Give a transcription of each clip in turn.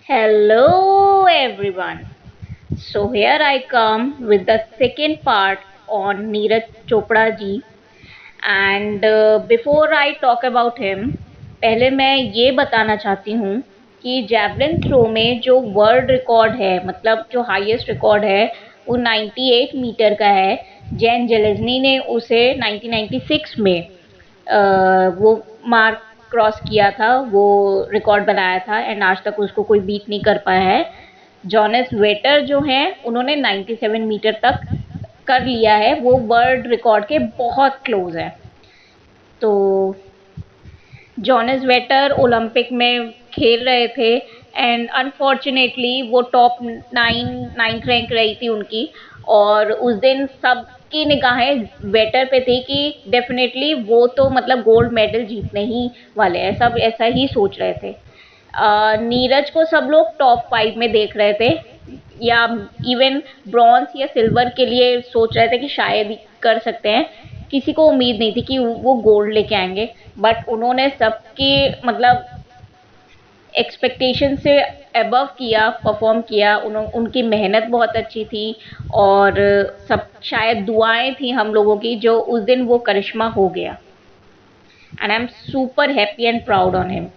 Hello everyone. So here I come with the second part on Neeraj Chopra ji and before I talk about him पहले मैं ये बताना चाहती हूँ कि जैवलिन थ्रो में जो वर्ल्ड रिकॉर्ड है मतलब जो हाईएस्ट रिकॉर्ड है वो 98 मीटर का है। जैन जेलेज़नी ने उसे 1996 में वो मार्क क्रॉस किया था, वो रिकॉर्ड बनाया था एंड आज तक उसको कोई बीट नहीं कर पाया है। जॉनस वेटर जो हैं उन्होंने 97 मीटर तक कर लिया है, वो वर्ल्ड रिकॉर्ड के बहुत क्लोज है। तो जॉनस वेटर ओलंपिक में खेल रहे थे एंड अनफॉर्चुनेटली वो टॉप नाइन्थ रैंक रही थी उनकी, और उस दिन सबकी निगाहें वेटर पे थी कि डेफिनेटली वो तो मतलब गोल्ड मेडल जीतने ही वाले हैं, सब ऐसा ही सोच रहे थे। नीरज को सब लोग टॉप 5 में देख रहे थे या इवन ब्रॉन्ज या सिल्वर के लिए सोच रहे थे कि शायद ही कर सकते हैं। किसी को उम्मीद नहीं थी कि वो गोल्ड लेके आएंगे, बट उन्होंने सबकी मतलब एक्सपेक्टेशन से अबव किया, परफॉर्म किया। उनकी मेहनत बहुत अच्छी थी और सब शायद दुआएं थी हम लोगों की, जो उस दिन वो करिश्मा हो गया and I am super happy and proud on him.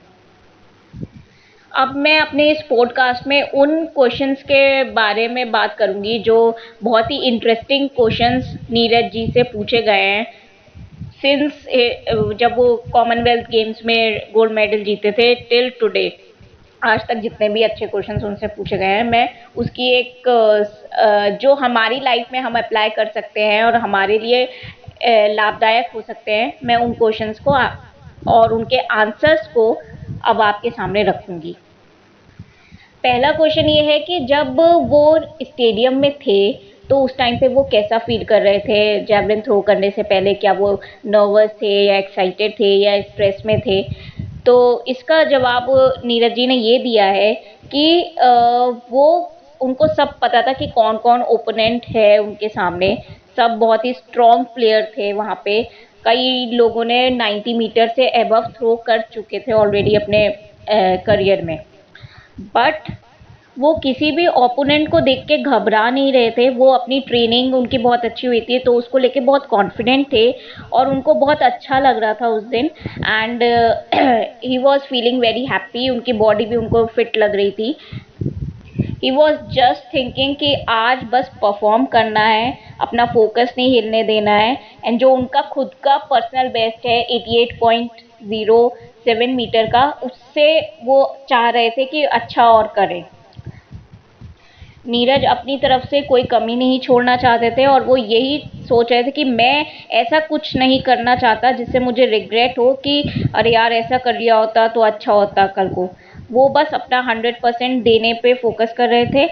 अब मैं अपने इस पॉडकास्ट में उन क्वेश्चंस के बारे में बात करूंगी जो बहुत ही इंटरेस्टिंग क्वेश्चंस नीरज जी से पूछे गए हैं सिंस जब वो कॉमनवेल्थ गेम्स में गोल्ड मेडल जीते थे टिल टुडे। आज तक जितने भी अच्छे क्वेश्चंस उनसे पूछे गए हैं, मैं उसकी एक जो हमारी लाइफ में हम अप्लाई कर सकते हैं और हमारे लिए लाभदायक हो सकते हैं, मैं उन क्वेश्चंस को और उनके आंसर्स को अब आपके सामने रखूंगी। पहला क्वेश्चन ये है कि जब वो स्टेडियम में थे तो उस टाइम पे वो कैसा फील कर रहे थे जैवलिन थ्रो करने से पहले? क्या वो नर्वस थे या एक्साइटेड थे या स्ट्रेस में थे? तो इसका जवाब नीरज जी ने ये दिया है कि वो उनको सब पता था कि कौन कौन ओपोनेंट है उनके सामने। सब बहुत ही स्ट्रॉन्ग प्लेयर थे वहाँ पे। कई लोगों ने 90 मीटर से एबव थ्रो कर चुके थे ऑलरेडी अपने करियर में, बट वो किसी भी ओपोनेंट को देख के घबरा नहीं रहे थे। वो अपनी ट्रेनिंग उनकी बहुत अच्छी हुई थी तो उसको लेके बहुत कॉन्फिडेंट थे और उनको बहुत अच्छा लग रहा था उस दिन and he was feeling very happy. उनकी बॉडी भी उनको फिट लग रही थी। ही वॉज जस्ट थिंकिंग कि आज बस परफॉर्म करना है, अपना फोकस नहीं हिलने देना है एंड जो उनका खुद का पर्सनल बेस्ट है 88.07 मीटर का, उससे वो चाह रहे थे कि अच्छा और करें। नीरज अपनी तरफ से कोई कमी नहीं छोड़ना चाहते थे और वो यही सोच रहे थे कि मैं ऐसा कुछ नहीं करना चाहता जिससे मुझे रिग्रेट हो कि अरे यार ऐसा कर लिया होता तो अच्छा होता कल को। वो बस अपना 100% देने पे फोकस कर रहे थे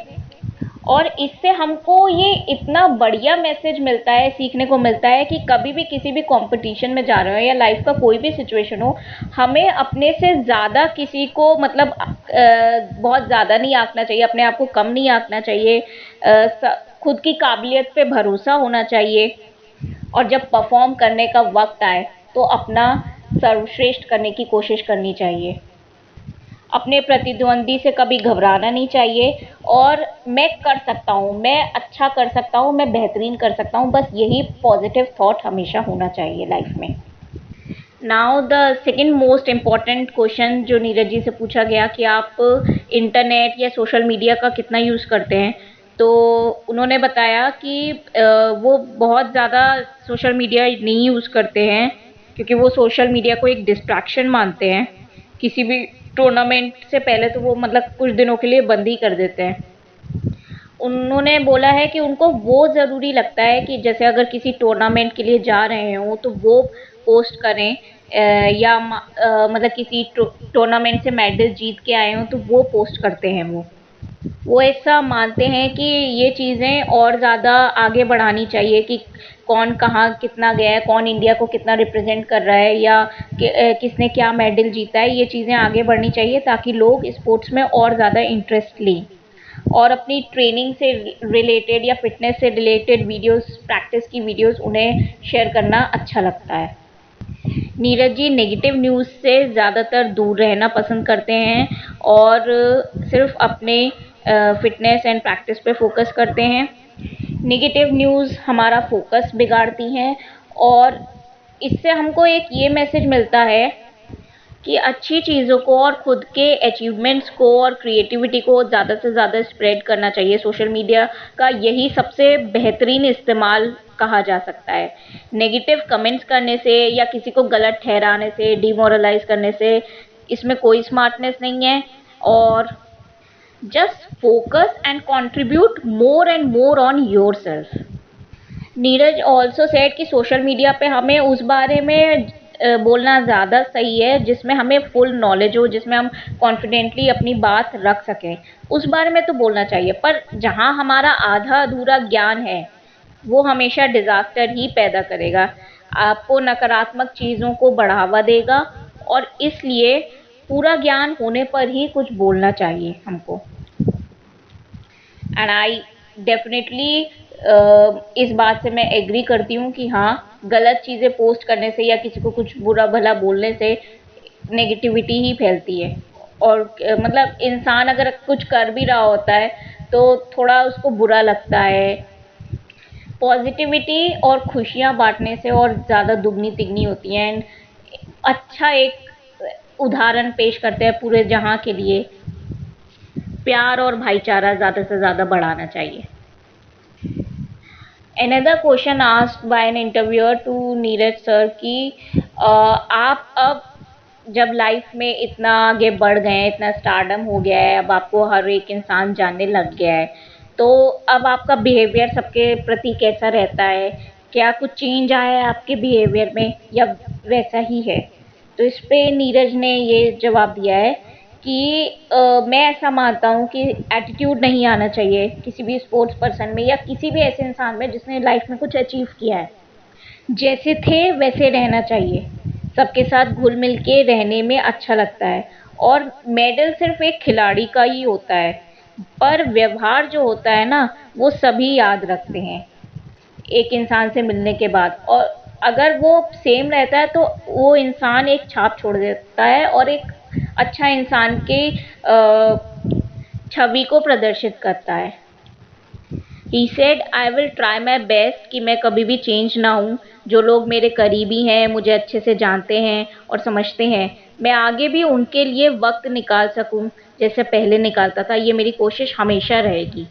और इससे हमको ये इतना बढ़िया मैसेज मिलता है, सीखने को मिलता है कि कभी भी किसी भी कंपटीशन में जा रहे हो या लाइफ का कोई भी सिचुएशन हो, हमें अपने से ज़्यादा किसी को मतलब बहुत ज़्यादा नहीं आंकना चाहिए, अपने आप को कम नहीं आंकना चाहिए। खुद की काबिलियत पे भरोसा होना चाहिए और जब परफॉर्म करने का वक्त आए तो अपना सर्वश्रेष्ठ करने की कोशिश करनी चाहिए। अपने प्रतिद्वंदी से कभी घबराना नहीं चाहिए और मैं कर सकता हूँ, मैं अच्छा कर सकता हूँ, मैं बेहतरीन कर सकता हूँ, बस यही पॉजिटिव थॉट हमेशा होना चाहिए लाइफ में। Now the second most important question जो नीरज जी से पूछा गया कि आप इंटरनेट या सोशल मीडिया का कितना यूज़ करते हैं, तो उन्होंने बताया कि वो बहुत ज़्यादा सोशल मीडिया नहीं यूज़ करते हैं क्योंकि वो सोशल मीडिया को एक डिस्ट्रैक्शन मानते हैं। किसी भी टूर्नामेंट से पहले तो वो मतलब कुछ दिनों के लिए बंद ही कर देते हैं। उन्होंने बोला है कि उनको वो ज़रूरी लगता है कि जैसे अगर किसी टूर्नामेंट के लिए जा रहे हों तो वो पोस्ट करें या मतलब किसी टूर्नामेंट से मेडल जीत के आए हों तो वो पोस्ट करते हैं। वो ऐसा मानते हैं कि ये चीज़ें और ज़्यादा आगे बढ़ानी चाहिए कि कौन कहाँ कितना गया है, कौन इंडिया को कितना रिप्रेजेंट कर रहा है या किसने क्या मेडल जीता है। ये चीज़ें आगे बढ़नी चाहिए ताकि लोग स्पोर्ट्स में और ज़्यादा इंटरेस्ट लें और अपनी ट्रेनिंग से रिलेटेड या फिटनेस से रिलेटेड वीडियोस, प्रैक्टिस की वीडियोस उन्हें शेयर करना अच्छा लगता है। नीरज जी नेगेटिव न्यूज़ से ज़्यादातर दूर रहना पसंद करते हैं और सिर्फ अपने फिटनेस एंड प्रैक्टिस पे फोकस करते हैं। नेगेटिव न्यूज़ हमारा फोकस बिगाड़ती हैं और इससे हमको एक ये मैसेज मिलता है कि अच्छी चीज़ों को और खुद के अचीवमेंट्स को और क्रिएटिविटी को ज़्यादा से ज़्यादा स्प्रेड करना चाहिए। सोशल मीडिया का यही सबसे बेहतरीन इस्तेमाल कहा जा सकता है। नेगेटिव कमेंट्स करने से या किसी को गलत ठहराने से, डिमोरलाइज करने से इसमें कोई स्मार्टनेस नहीं है। और just focus and contribute more and more on yourself. Neeraj also said कि सोशल मीडिया पे हमें उस बारे में बोलना ज़्यादा सही है जिसमें हमें फुल नॉलेज हो, जिसमें हम कॉन्फिडेंटली अपनी बात रख सकें, उस बारे में तो बोलना चाहिए। पर जहाँ हमारा आधा अधूरा ज्ञान है वो हमेशा डिज़ास्टर ही पैदा करेगा, आपको नकारात्मक चीज़ों को बढ़ावा देगा। और इसलिए पूरा ज्ञान होने पर ही कुछ बोलना चाहिए हमको। एंड आई डेफिनेटली इस बात से मैं एग्री करती हूँ कि हाँ, गलत चीज़ें पोस्ट करने से या किसी को कुछ बुरा भला बोलने से नेगेटिविटी ही फैलती है। और मतलब इंसान अगर कुछ कर भी रहा होता है तो थोड़ा उसको बुरा लगता है। पॉजिटिविटी और खुशियाँ बांटने से और ज़्यादा दुगनी तिगनी होती हैं। एंड अच्छा एक उदाहरण पेश करते हैं पूरे जहां के लिए, प्यार और भाईचारा ज़्यादा से ज़्यादा बढ़ाना चाहिए। Another question asked by an interviewer to Neeraj sir कि आप अब जब लाइफ में इतना आगे बढ़ गए हैं, इतना स्टारडम हो गया है, अब आपको हर एक इंसान जानने लग गया है, तो अब आपका बिहेवियर सबके प्रति कैसा रहता है? क्या कुछ चेंज आया है आपके बिहेवियर में या वैसा ही है? तो इस पे नीरज ने ये जवाब दिया है कि मैं ऐसा मानता हूँ कि एटीट्यूड नहीं आना चाहिए किसी भी स्पोर्ट्स पर्सन में या किसी भी ऐसे इंसान में जिसने लाइफ में कुछ अचीव किया है। जैसे थे वैसे रहना चाहिए, सबके साथ घुल मिल के रहने में अच्छा लगता है। और मेडल सिर्फ एक खिलाड़ी का ही होता है, पर व्यवहार जो होता है ना वो सभी याद रखते हैं एक इंसान से मिलने के बाद। और अगर वो सेम रहता है तो वो इंसान एक छाप छोड़ देता है और एक अच्छा इंसान की छवि को प्रदर्शित करता है। He said, I will try my best कि मैं कभी भी चेंज ना हूँ। जो लोग मेरे करीबी हैं, मुझे अच्छे से जानते हैं और समझते हैं, मैं आगे भी उनके लिए वक्त निकाल सकूँ जैसे पहले निकालता था। ये मेरी कोशिश हमेशा रहेगी।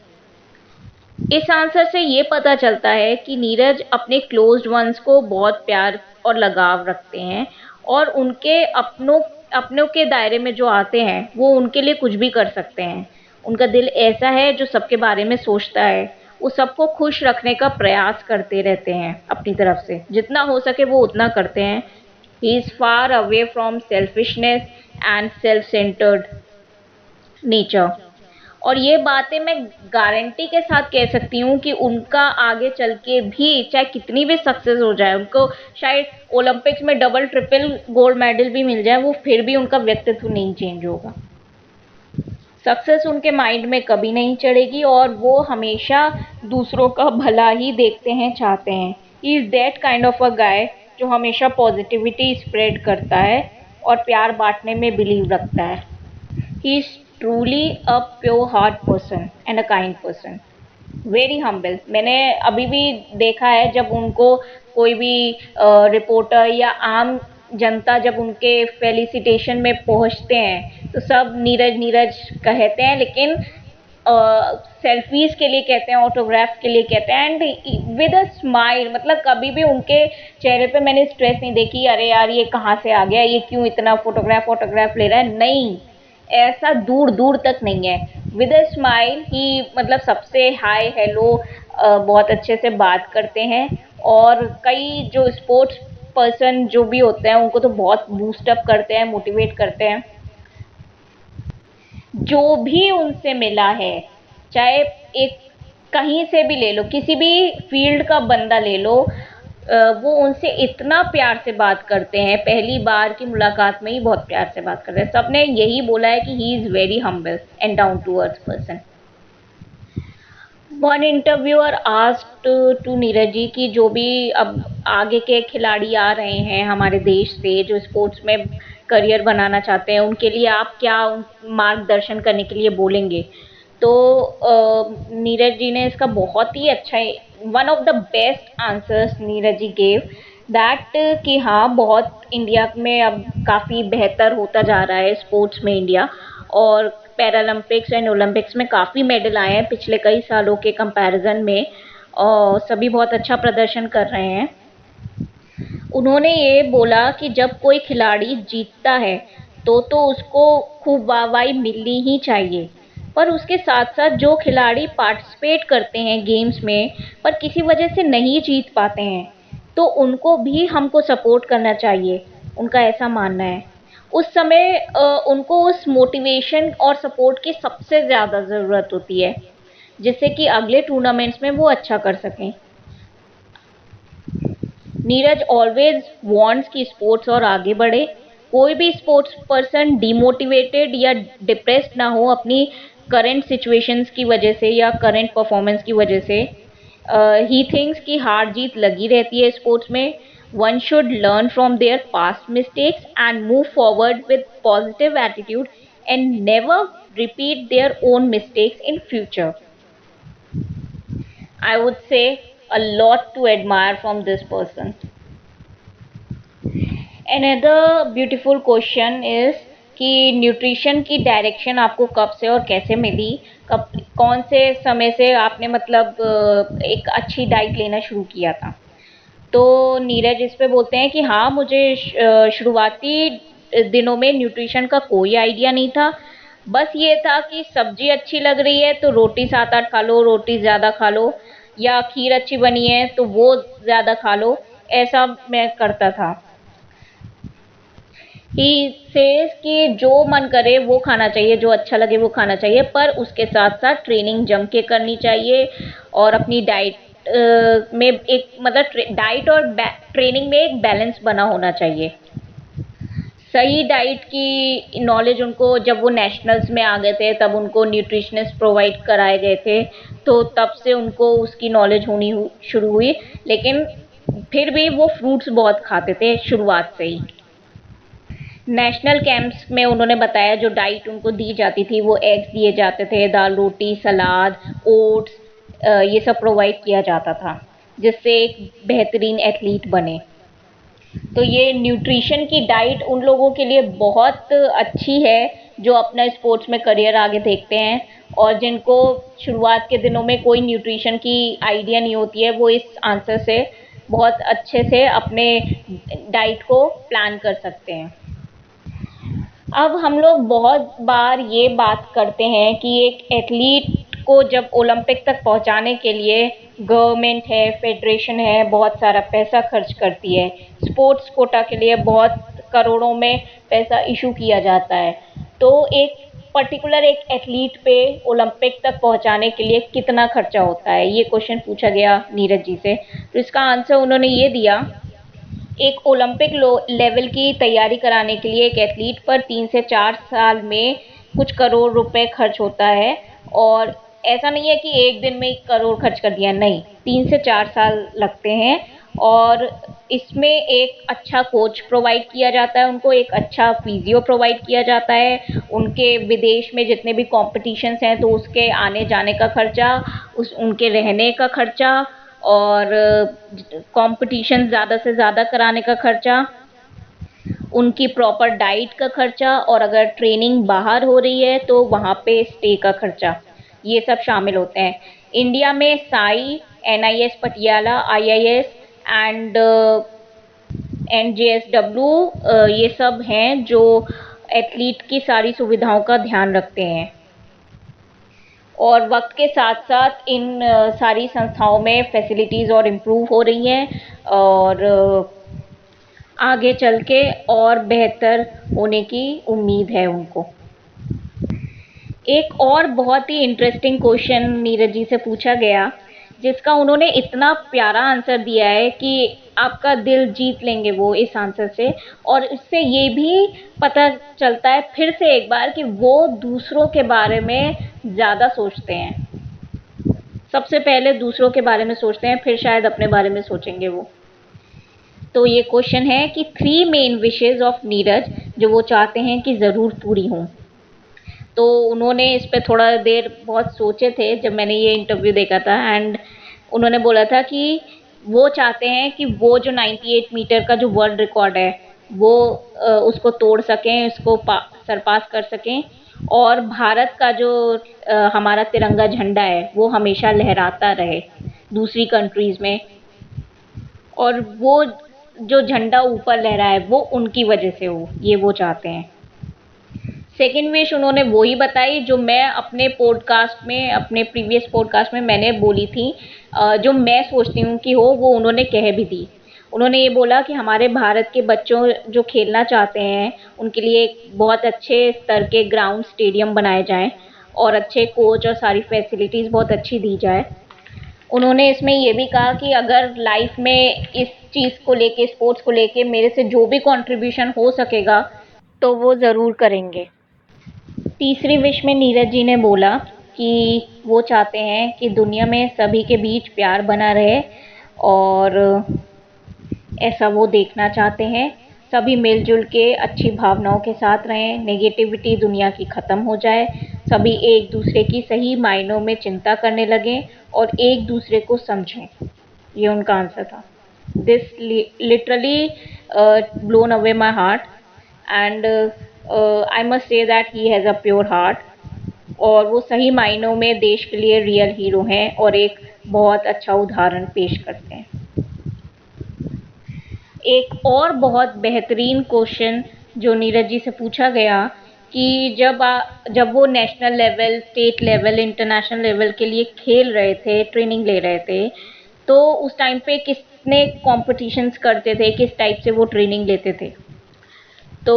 इस आंसर से ये पता चलता है कि नीरज अपने क्लोज्ड वंस को बहुत प्यार और लगाव रखते हैं और उनके अपनों के दायरे में जो आते हैं वो उनके लिए कुछ भी कर सकते हैं। उनका दिल ऐसा है जो सबके बारे में सोचता है, वो सबको खुश रखने का प्रयास करते रहते हैं अपनी तरफ से, जितना हो सके वो उतना करते हैं। He is far away from selfishness and self centred nature. और ये बातें मैं गारंटी के साथ कह सकती हूँ कि उनका आगे चल के भी चाहे कितनी भी सक्सेस हो जाए, उनको शायद ओलंपिक्स में डबल ट्रिपल गोल्ड मेडल भी मिल जाए, वो फिर भी उनका व्यक्तित्व नहीं चेंज होगा। सक्सेस उनके माइंड में कभी नहीं चढ़ेगी और वो हमेशा दूसरों का भला ही देखते हैं, चाहते हैं। He is that kind of a guy जो हमेशा पॉजिटिविटी स्प्रेड करता है और प्यार बांटने में बिलीव रखता है। He is truly a pure heart person and a kind person, very humble। मैंने अभी भी देखा है जब उनको कोई भी रिपोर्टर या आम जनता जब उनके फेलिसिटेशन में पहुंचते हैं तो सब नीरज नीरज कहते हैं, लेकिन सेल्फीज के लिए कहते हैं, ऑटोग्राफ के लिए कहते हैं एंड विद अ स्माइल। मतलब कभी भी उनके चेहरे पे मैंने स्ट्रेस नहीं देखी, अरे यार ये कहाँ से आ गया, ये क्यों इतना फोटोग्राफ ले रहा है। नहीं, ऐसा दूर दूर तक नहीं है। विद अ स्माइल ही मतलब सबसे हाय हेलो बहुत अच्छे से बात करते हैं। और कई जो स्पोर्ट्स पर्सन जो भी होते हैं उनको तो बहुत बूस्ट अप करते हैं, मोटिवेट करते हैं। जो भी उनसे मिला है, चाहे एक कहीं से भी ले लो, किसी भी फील्ड का बंदा ले लो, वो उनसे इतना प्यार से बात करते हैं, पहली बार की मुलाकात में ही बहुत प्यार से बात करते हैं। सबने यही बोला है कि he is very humble and down to earth person. One interviewer asked to Neeraj ji कि जो भी अब आगे के खिलाड़ी आ रहे हैं हमारे देश से जो स्पोर्ट्स में करियर बनाना चाहते हैं, उनके लिए आप क्या मार्गदर्शन करने के लिए बोलेंगे? तो नीरज जी ने इसका बहुत ही अच्छा, one of the best answers Neeraj ji gave that कि हाँ, बहुत इंडिया में अब काफ़ी बेहतर होता जा रहा है स्पोर्ट्स में इंडिया, और पैरालंपिक्स एंड ओलंपिक्स में काफ़ी मेडल आए हैं पिछले कई सालों के कंपैरिजन में, और सभी बहुत अच्छा प्रदर्शन कर रहे हैं। उन्होंने ये बोला कि जब कोई खिलाड़ी जीतता है तो उसको खूब वाहवाही मिलनी ही चाहिए, पर उसके साथ-साथ जो खिलाड़ी पार्टिसिपेट करते हैं गेम्स में पर किसी वजह से नहीं जीत पाते हैं, तो उनको भी हमको सपोर्ट करना चाहिए, उनका ऐसा मानना है। उस समय उनको उस मोटिवेशन और सपोर्ट की सबसे ज़्यादा ज़रूरत होती है, जिससे कि अगले टूर्नामेंट्स में वो अच्छा कर सकें। नीरज ऑलवेज वांट्स कि स्पोर्ट्स और आगे बढ़े। कोई भी स्पोर्ट्स पर्सन डिमोटिवेटेड या डिप्रेस्ड ना हो अपनी करंट सिचुएशंस की वजह से या करंट परफॉर्मेंस की वजह से। ही थिंक्स कि हार जीत लगी रहती है स्पोर्ट्स में। One should learn from there past mistakes and move forward with positive attitude and never repeat their own mistakes in future. I would say a lot to admire from this person. Another beautiful question is कि nutrition की direction आपको कब से और कैसे मिली, कब कौन से समय से आपने मतलब एक अच्छी डाइट लेना शुरू किया था? तो नीरज इस पे बोलते हैं कि हाँ, मुझे शुरुआती दिनों में न्यूट्रिशन का कोई आइडिया नहीं था। बस ये था कि सब्जी अच्छी लग रही है तो रोटी 7-8 खा लो, रोटी ज़्यादा खा लो, या खीर अच्छी बनी है तो वो ज़्यादा खा लो, ऐसा मैं करता था। ही सेज कि जो मन करे वो खाना चाहिए, जो अच्छा लगे वो खाना चाहिए, पर उसके साथ-साथ ट्रेनिंग जम के करनी चाहिए और अपनी डाइट में एक मतलब डाइट और ट्रेनिंग में एक बैलेंस बना होना चाहिए। सही डाइट की नॉलेज उनको जब वो नेशनल्स में आ गए थे तब उनको न्यूट्रिशनिस्ट प्रोवाइड कराए गए थे, तो तब से उनको उसकी नॉलेज होनी शुरू हुई, लेकिन फिर भी वो फ्रूट्स बहुत खाते थे शुरुआत से ही। नेशनल कैंप्स में उन्होंने बताया जो डाइट उनको दी जाती थी वो एग्स दिए जाते थे, दाल रोटी, सलाद, ओट्स, ये सब प्रोवाइड किया जाता था, जिससे एक बेहतरीन एथलीट बने। तो ये न्यूट्रिशन की डाइट उन लोगों के लिए बहुत अच्छी है जो अपना स्पोर्ट्स में करियर आगे देखते हैं, और जिनको शुरुआत के दिनों में कोई न्यूट्रिशन की आइडिया नहीं होती है, वो इस आंसर से बहुत अच्छे से अपने डाइट को प्लान कर सकते हैं। अब हम लोग बहुत बार ये बात करते हैं कि एक एथलीट को जब ओलंपिक तक पहुंचाने के लिए गवर्नमेंट है, फेडरेशन है, बहुत सारा पैसा खर्च करती है। स्पोर्ट्स कोटा के लिए बहुत करोड़ों में पैसा इशू किया जाता है। तो एक पर्टिकुलर एक एथलीट पे ओलंपिक तक पहुंचाने के लिए कितना खर्चा होता है, ये क्वेश्चन पूछा गया नीरज जी से। तो इसका आंसर उन्होंने ये दिया, एक ओलंपिक लेवल की तैयारी कराने के लिए एक एथलीट पर 3 से 4 साल में कुछ करोड़ रुपए खर्च होता है, और ऐसा नहीं है कि एक दिन में 1 करोड़ खर्च कर दिया, नहीं, 3 से 4 साल लगते हैं। और इसमें एक अच्छा कोच प्रोवाइड किया जाता है उनको, एक अच्छा फिजियो प्रोवाइड किया जाता है, उनके विदेश में जितने भी कॉम्पिटिशन्स हैं तो उसके आने जाने का खर्चा, उनके रहने का खर्चा, और कंपटीशन ज़्यादा से ज़्यादा कराने का खर्चा, उनकी प्रॉपर डाइट का खर्चा, और अगर ट्रेनिंग बाहर हो रही है तो वहाँ पे स्टे का खर्चा, ये सब शामिल होते हैं। इंडिया में Sai, NIS Patiala, IIS and NJSW ये सब हैं जो एथलीट की सारी सुविधाओं का ध्यान रखते हैं, और वक्त के साथ साथ इन सारी संस्थाओं में फैसिलिटीज़ और इम्प्रूव हो रही हैं, और आगे चल के और बेहतर होने की उम्मीद है उनको। एक और बहुत ही इंटरेस्टिंग क्वेश्चन नीरज जी से पूछा गया, जिसका उन्होंने इतना प्यारा आंसर दिया है कि आपका दिल जीत लेंगे वो इस आंसर से, और इससे ये भी पता चलता है फिर से एक बार कि वो दूसरों के बारे में ज़्यादा सोचते हैं। सबसे पहले दूसरों के बारे में सोचते हैं, फिर शायद अपने बारे में सोचेंगे वो। तो ये क्वेश्चन है कि 3 मेन विशेज ऑफ नीरज जो वो चाहते हैं कि ज़रूर पूरी हों। तो उन्होंने इस पे थोड़ा देर बहुत सोचे थे जब मैंने ये इंटरव्यू देखा था, एंड उन्होंने बोला था कि वो चाहते हैं कि वो जो 98 मीटर का जो वर्ल्ड रिकॉर्ड है वो उसको तोड़ सकें, उसको सरपास कर सकें, और भारत का जो हमारा तिरंगा झंडा है वो हमेशा लहराता रहे दूसरी कंट्रीज़ में, और वो जो झंडा ऊपर लहरा है वो उनकी वजह से हो, ये वो चाहते हैं। सेकंड विश उन्होंने वो ही बताई जो मैं अपने पॉडकास्ट में, अपने प्रीवियस पॉडकास्ट में मैंने बोली थी, जो मैं सोचती हूँ कि हो वो उन्होंने कह भी दी। उन्होंने ये बोला कि हमारे भारत के बच्चों जो खेलना चाहते हैं उनके लिए एक बहुत अच्छे स्तर के ग्राउंड, स्टेडियम बनाए जाएं और अच्छे कोच और सारी फैसिलिटीज़ बहुत अच्छी दी जाए। उन्होंने इसमें ये भी कहा कि अगर लाइफ में इस चीज़ को लेके, स्पोर्ट्स को लेके मेरे से जो भी कंट्रीब्यूशन हो सकेगा तो वो ज़रूर करेंगे। तीसरी विश में नीरज जी ने बोला कि वो चाहते हैं कि दुनिया में सभी के बीच प्यार बना रहे, और ऐसा वो देखना चाहते हैं। सभी मिलजुल के अच्छी भावनाओं के साथ रहें, नेगेटिविटी दुनिया की ख़त्म हो जाए, सभी एक दूसरे की सही मायनों में चिंता करने लगें और एक दूसरे को समझें। ये उनका आंसर था। This literally blown away my heart, and I must say that he has a pure heart, और वो सही मायनों में देश के लिए रियल हीरो हैं और एक बहुत अच्छा उदाहरण पेश करते हैं। एक और बहुत बेहतरीन क्वेश्चन जो नीरज जी से पूछा गया कि जब वो national level, state level, international level के लिए खेल रहे थे, ट्रेनिंग ले रहे थे, तो उस टाइम पे कितने कॉम्पिटिशन्स करते थे, किस टाइप से वो ट्रेनिंग लेते थे। तो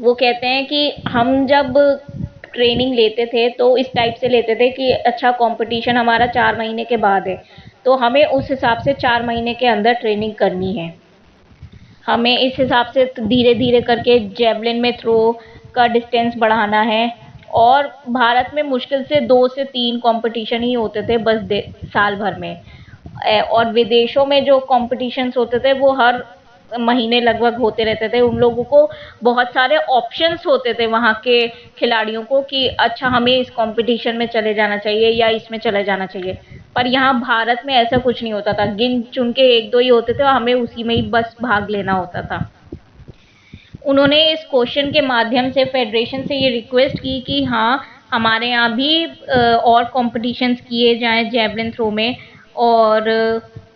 वो कहते हैं कि हम जब ट्रेनिंग लेते थे तो इस टाइप से लेते थे कि अच्छा, कंपटीशन हमारा 4 महीने के बाद है, तो हमें उस हिसाब से 4 महीने के अंदर ट्रेनिंग करनी है। हमें इस हिसाब से धीरे धीरे करके जेवलिन में थ्रो का डिस्टेंस बढ़ाना है, और भारत में मुश्किल से 2 से 3 कंपटीशन ही होते थे बस साल भर में, और विदेशों में जो कॉम्पिटिशन्स होते थे वो हर महीने लगभग होते रहते थे। उन लोगों को बहुत सारे ऑप्शंस होते थे वहाँ के खिलाड़ियों को कि अच्छा, हमें इस कॉम्पिटिशन में चले जाना चाहिए या इसमें चले जाना चाहिए। पर यहाँ भारत में ऐसा कुछ नहीं होता था, गिन चुन के 1-2 ही होते थे और हमें उसी में ही बस भाग लेना होता था। उन्होंने इस क्वेश्चन के माध्यम से फेडरेशन से ये रिक्वेस्ट की कि हाँ, हमारे यहाँ भी और कॉम्पिटिशन्स किए जाएँ जेवलिन थ्रो में, और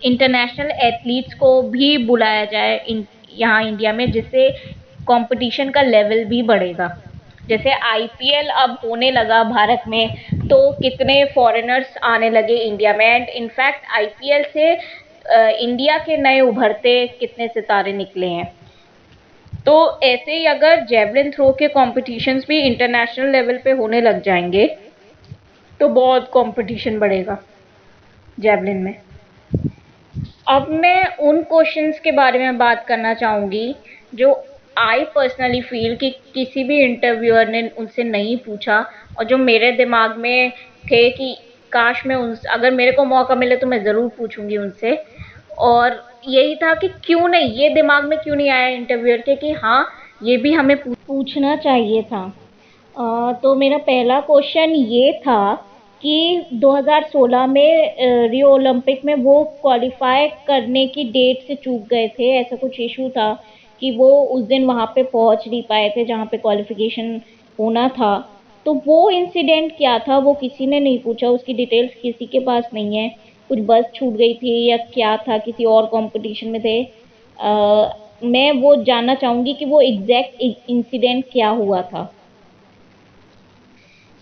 इंटरनेशनल एथलीट्स को भी बुलाया जाए यहाँ इंडिया में, जिससे कंपटीशन का लेवल भी बढ़ेगा। जैसे आईपीएल अब होने लगा भारत में, तो कितने फॉरेनर्स आने लगे इंडिया में, एंड इनफैक्ट आईपीएल से इंडिया के नए उभरते कितने सितारे निकले हैं। तो ऐसे ही अगर जेवलिन थ्रो के कॉम्पिटिशन्स भी इंटरनेशनल लेवल पे होने लग जाएंगे तो बहुत कंपटीशन बढ़ेगा जेवलिन में। अब मैं उन क्वेश्चंस के बारे में बात करना चाहूँगी जो आई पर्सनली फील कि किसी भी इंटरव्यूअर ने उनसे नहीं पूछा, और जो मेरे दिमाग में थे कि काश मैं उनसे, अगर मेरे को मौका मिले तो मैं ज़रूर पूछूंगी उनसे। और यही था कि क्यों नहीं, ये दिमाग में क्यों नहीं आया इंटरव्यूअर के कि हाँ, ये भी हमें पूछना चाहिए था। तो मेरा पहला क्वेश्चन ये था कि 2016 में रियो ओलंपिक में वो क्वालिफाई करने की डेट से चूक गए थे। ऐसा कुछ इशू था कि वो उस दिन वहाँ पे पहुँच नहीं पाए थे जहाँ पे क्वालिफिकेशन होना था। तो वो इंसिडेंट क्या था वो किसी ने नहीं पूछा, उसकी डिटेल्स किसी के पास नहीं है। कुछ बस छूट गई थी या क्या था, किसी और कंपटीशन में थे। मैं वो जानना चाहूँगी कि वो एग्जैक्ट इंसिडेंट क्या हुआ था।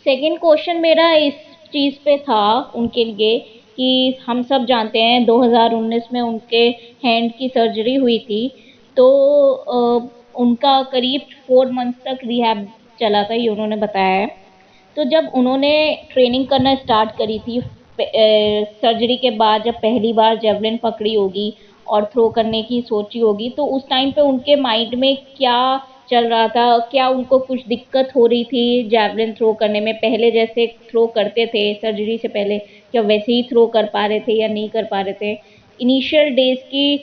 सेकंड क्वेश्चन मेरा इस चीज़ पे था उनके लिए कि हम सब जानते हैं 2019 में उनके हैंड की सर्जरी हुई थी, तो उनका करीब 4 मंथ्स तक रिहैब चला था, ये उन्होंने बताया है। तो जब उन्होंने ट्रेनिंग करना स्टार्ट करी थी सर्जरी के बाद, जब पहली बार जेवलिन पकड़ी होगी और थ्रो करने की सोची होगी, तो उस टाइम पे उनके माइंड में क्या चल रहा था? क्या उनको कुछ दिक्कत हो रही थी जेवलिन थ्रो करने में? पहले जैसे थ्रो करते थे सर्जरी से पहले, क्या वैसे ही थ्रो कर पा रहे थे या नहीं कर पा रहे थे? इनिशियल डेज की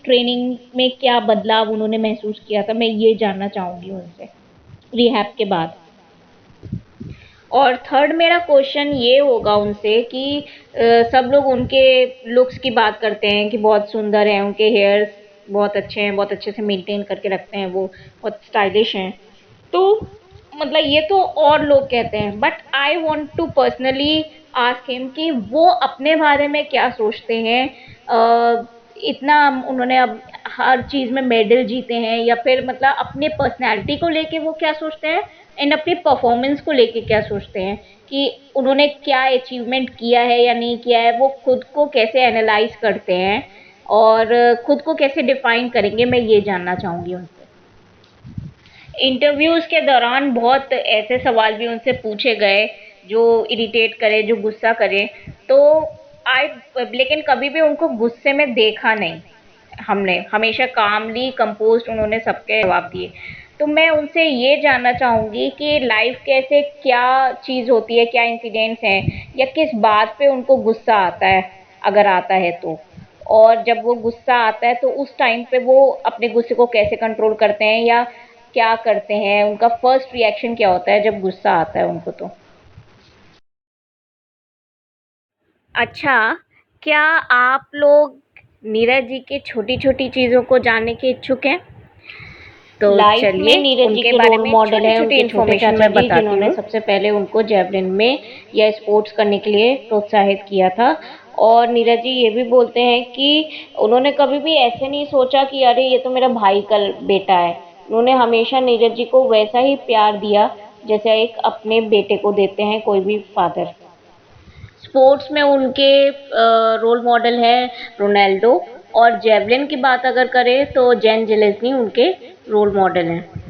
ट्रेनिंग में क्या बदलाव उन्होंने महसूस किया था, मैं ये जानना चाहूँगी उनसे रिहैब के बाद। और थर्ड मेरा क्वेश्चन ये होगा उनसे कि सब लोग उनके लुक्स की बात करते हैं कि बहुत सुंदर हैं, उनके हेयर्स बहुत अच्छे हैं, बहुत अच्छे से मेंटेन करके रखते हैं, वो बहुत स्टाइलिश हैं। तो मतलब ये तो और लोग कहते हैं, but I want to personally ask him कि वो अपने बारे में क्या सोचते हैं। इतना उन्होंने अब हर चीज़ में मेडल जीते हैं, या फिर मतलब अपने पर्सनैलिटी को लेके वो क्या सोचते हैं एंड अपनी परफॉर्मेंस को लेके क्या सोचते हैं कि उन्होंने क्या अचीवमेंट किया है या नहीं किया है, वो खुद को कैसे एनालाइज करते हैं और खुद को कैसे डिफाइन करेंगे, मैं ये जानना चाहूँगी उनसे। इंटरव्यूज़ के दौरान बहुत ऐसे सवाल भी उनसे पूछे गए जो इरिटेट करे, जो गुस्सा करे, तो आई लेकिन कभी भी उनको गुस्से में देखा नहीं हमने, हमेशा कामली कंपोज्ड उन्होंने सबके जवाब दिए। तो मैं उनसे ये जानना चाहूँगी कि लाइफ के ऐसे क्या चीज़ होती है, क्या इंसिडेंट्स हैं या किस बात पे उनको गुस्सा आता है, अगर आता है तो? और जब वो गुस्सा आता है तो उस टाइम पे वो अपने गुस्से को कैसे कंट्रोल करते हैं या क्या करते हैं? उनका फर्स्ट रिएक्शन क्या होता है जब गुस्सा आता है उनको तो? अच्छा, क्या आप लोग नीरज जी की छोटी-छोटी चीज़ों को जानने के इच्छुक हैं? तो लाइफ में चलिए नीरज जी उनके के बारे रोल में मॉडल है छोटी-छोटी उनके छोटे इन्फॉर्मेशन चाचा मैं जी, बताती जिन्होंने हूँ। सबसे पहले उनको जेवलिन में या स्पोर्ट्स करने के लिए प्रोत्साहित किया था, और नीरज जी ये भी बोलते हैं कि उन्होंने कभी भी ऐसे नहीं सोचा कि अरे ये तो मेरा भाई का बेटा है। उन्होंने हमेशा नीरज जी को वैसा ही प्यार दिया जैसे एक अपने बेटे को देते हैं कोई भी फादर। स्पोर्ट्स में उनके रोल मॉडल हैं रोनाल्डो, और जेवलिन की बात अगर करें तो जेन जेलेज़नी उनके रोल मॉडल हैं।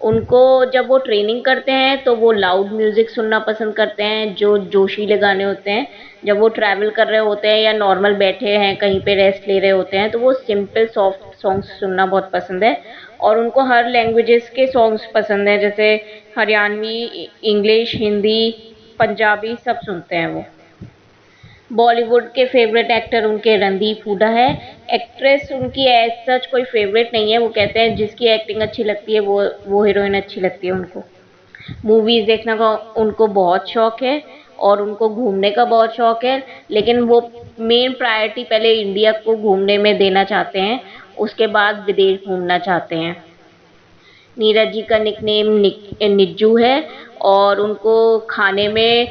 उनको जब वो ट्रेनिंग करते हैं तो वो लाउड म्यूज़िक सुनना पसंद करते हैं, जो जोशीले गाने होते हैं। जब वो ट्रैवल कर रहे होते हैं या नॉर्मल बैठे हैं कहीं पे रेस्ट ले रहे होते हैं तो वो सिंपल सॉफ्ट सॉन्ग्स सुनना बहुत पसंद है। और उनको हर लैंग्वेजेस के सॉन्ग्स पसंद हैं, जैसे हरियाणवी, इंग्लिश, हिंदी, पंजाबी सब सुनते हैं वो। बॉलीवुड के फेवरेट एक्टर उनके रणदीप हुड्डा है। एक्ट्रेस उनकी एज सच कोई फेवरेट नहीं है, वो कहते हैं जिसकी एक्टिंग अच्छी लगती है वो हीरोइन अच्छी लगती है उनको। मूवीज़ देखने का उनको बहुत शौक है और उनको घूमने का बहुत शौक है, लेकिन वो मेन प्रायोरिटी पहले इंडिया को घूमने में देना चाहते हैं, उसके बाद विदेश घूमना चाहते हैं। नीरज जी का निकनेम निज्जू है, और उनको खाने में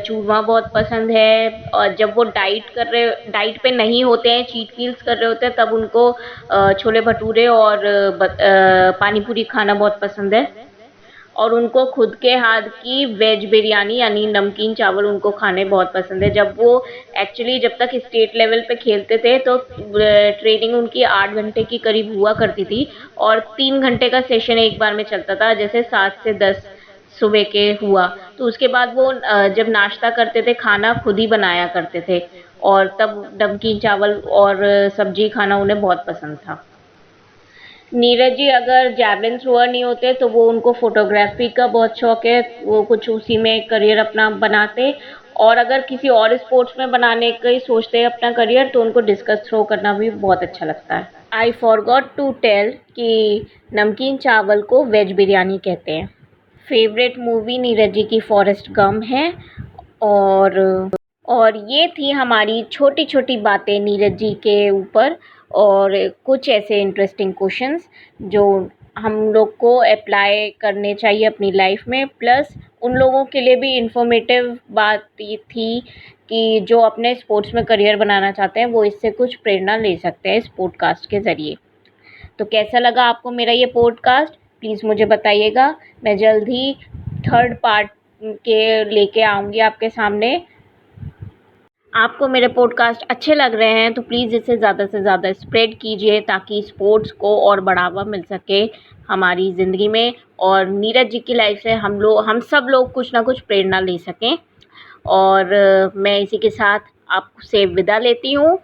चूरमा बहुत पसंद है। और जब वो डाइट पे नहीं होते हैं, चीट मील्स कर रहे होते हैं, तब उनको छोले भटूरे और पानी पूरी खाना बहुत पसंद है। और उनको खुद के हाथ की वेज बिरयानी यानी नमकीन चावल उनको खाने बहुत पसंद है। जब वो एक्चुअली जब तक स्टेट लेवल पे खेलते थे तो ट्रेनिंग उनकी 8 घंटे की करीब हुआ करती थी, और 3 घंटे का सेशन एक बार में चलता था, जैसे 7 से 10 सुबह के हुआ। तो उसके बाद वो जब नाश्ता करते थे खाना खुद ही बनाया करते थे, और तब नमकीन चावल और सब्जी खाना उन्हें बहुत पसंद था। नीरज जी अगर जैवलिन थ्रोअर नहीं होते तो वो उनको फ़ोटोग्राफ़ी का बहुत शौक है, वो कुछ उसी में करियर अपना बनाते। और अगर किसी और स्पोर्ट्स में बनाने का ही सोचते हैं अपना करियर तो उनको डिस्कस थ्रो करना भी बहुत अच्छा लगता है। आई फॉरगॉट टू टेल कि नमकीन चावल को वेज बिरयानी कहते हैं। फेवरेट मूवी नीरज जी की फॉरेस्ट गम है। और ये थी हमारी छोटी-छोटी बातें नीरज जी के ऊपर, और कुछ ऐसे इंटरेस्टिंग क्वेश्चंस जो हम लोग को अप्लाई करने चाहिए अपनी लाइफ में। प्लस उन लोगों के लिए भी इन्फॉर्मेटिव बात ये थी कि जो अपने स्पोर्ट्स में करियर बनाना चाहते हैं वो इससे कुछ प्रेरणा ले सकते हैं इस पॉडकास्ट के ज़रिए। तो कैसा लगा आपको मेरा ये पॉडकास्ट? प्लीज़ मुझे बताइएगा। मैं जल्द ही थर्ड पार्ट के लेके आऊँगी आपके सामने। आपको मेरे पॉडकास्ट अच्छे लग रहे हैं तो प्लीज़ इसे ज़्यादा से ज़्यादा स्प्रेड कीजिए, ताकि स्पोर्ट्स को और बढ़ावा मिल सके हमारी ज़िंदगी में, और नीरज जी की लाइफ से हम सब लोग कुछ ना कुछ प्रेरणा ले सकें। और मैं इसी के साथ आपसे विदा लेती हूँ।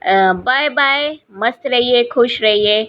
बाय बाय, मस्त रहिए, खुश रहिए।